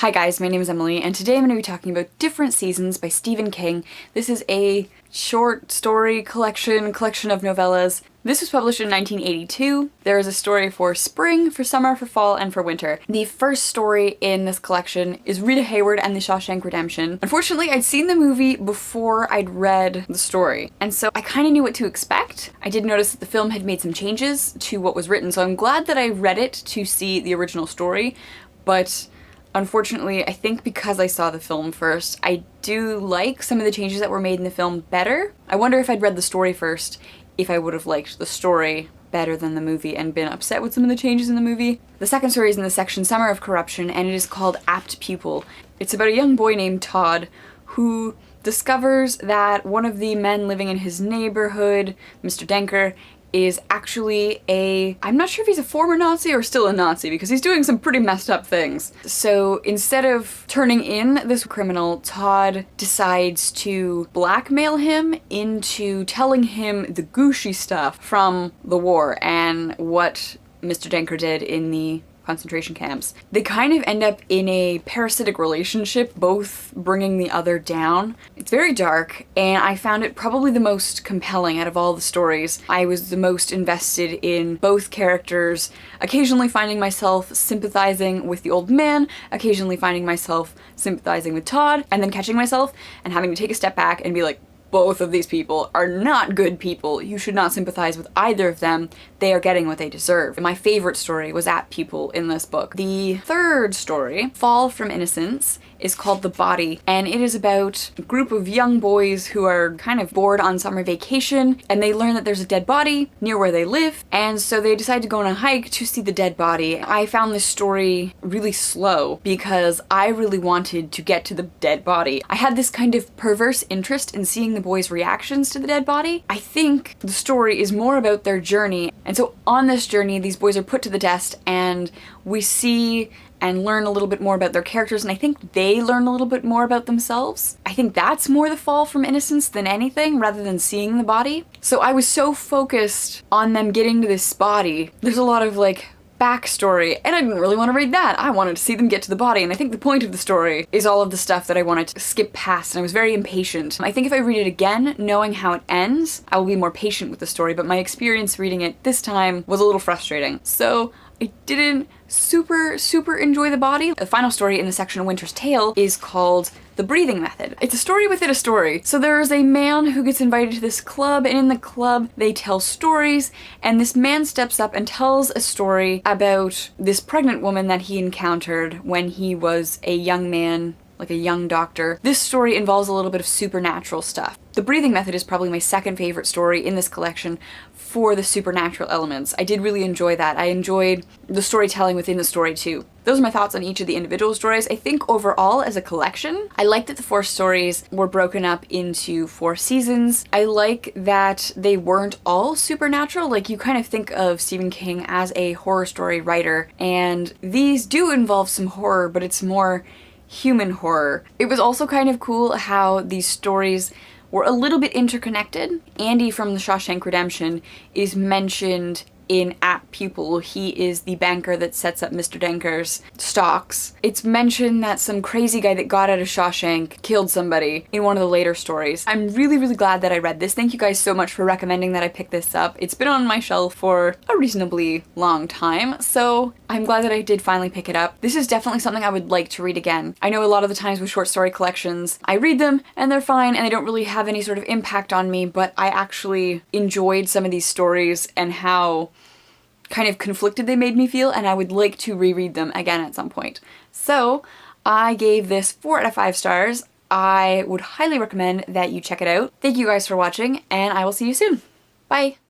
Hi guys, my name is Emily, and today I'm going to be talking about Different Seasons by Stephen King. This is a short story collection of novellas. This was published in 1982. There is a story for spring, for summer, for fall, and for winter. The first story in this collection is Rita Hayworth and the Shawshank Redemption. Unfortunately, I'd seen the movie before I'd read the story, and so I kind of knew what to expect. I did notice that the film had made some changes to what was written, so I'm glad that I read it to see the original story, but unfortunately, I think because I saw the film first, I do like some of the changes that were made in the film better. I wonder if I'd read the story first, if I would have liked the story better than the movie and been upset with some of the changes in the movie. The second story is in the section Summer of Corruption, and it is called Apt Pupil. It's about a young boy named Todd who discovers that one of the men living in his neighborhood, Mr. Denker, is actually I'm not sure if he's a former Nazi or still a Nazi because he's doing some pretty messed up things. So instead of turning in this criminal, Todd decides to blackmail him into telling him the gooshy stuff from the war and what Mr. Denker did in the concentration camps. They kind of end up in a parasitic relationship, both bringing the other down. It's very dark, and I found it probably the most compelling out of all the stories. I was the most invested in both characters, occasionally finding myself sympathizing with the old man, occasionally finding myself sympathizing with Todd, and then catching myself and having to take a step back and be like, both of these people are not good people. You should not sympathize with either of them. They are getting what they deserve. My favorite story was Apt Pupil in this book. The third story, Fall from Innocence, is called The Body, and it is about a group of young boys who are kind of bored on summer vacation, and they learn that there's a dead body near where they live, and so they decide to go on a hike to see the dead body. I found this story really slow because I really wanted to get to the dead body. I had this kind of perverse interest in seeing the boys' reactions to the dead body. I think the story is more about their journey, and so on this journey these boys are put to the test and we see and learn a little bit more about their characters, and I think they learn a little bit more about themselves. I think that's more the fall from innocence than anything, rather than seeing the body. So I was so focused on them getting to this body. There's a lot of like backstory, and I didn't really want to read that. I wanted to see them get to the body, and I think the point of the story is all of the stuff that I wanted to skip past, and I was very impatient. I think if I read it again, knowing how it ends, I will be more patient with the story, but my experience reading it this time was a little frustrating. So I didn't super enjoy The Body. The final story in the section of Winter's Tale is called The Breathing Method. It's a story within a story. So there is a man who gets invited to this club, and in the club they tell stories, and this man steps up and tells a story about this pregnant woman that he encountered when he was a young man, like a young doctor. This story involves a little bit of supernatural stuff. The Breathing Method is probably my second favorite story in this collection for the supernatural elements. I did really enjoy that. I enjoyed the storytelling within the story too. Those are my thoughts on each of the individual stories. I think overall as a collection, I like that the 4 stories were broken up into 4 seasons. I like that they weren't all supernatural. Like, you kind of think of Stephen King as a horror story writer, and these do involve some horror, but it's more human horror. It was also kind of cool how these stories were a little bit interconnected. Andy from the Shawshank Redemption is mentioned in Apt Pupil. He is the banker that sets up Mr. Denker's stocks. It's mentioned that some crazy guy that got out of Shawshank killed somebody in one of the later stories. I'm really glad that I read this. Thank you guys so much for recommending that I pick this up. It's been on my shelf for a reasonably long time, so I'm glad that I did finally pick it up. This is definitely something I would like to read again. I know a lot of the times with short story collections, I read them and they're fine and they don't really have any sort of impact on me, but I actually enjoyed some of these stories and how kind of conflicted they made me feel, and I would like to reread them again at some point. So I gave this 4 out of 5 stars. I would highly recommend that you check it out. Thank you guys for watching, and I will see you soon. Bye!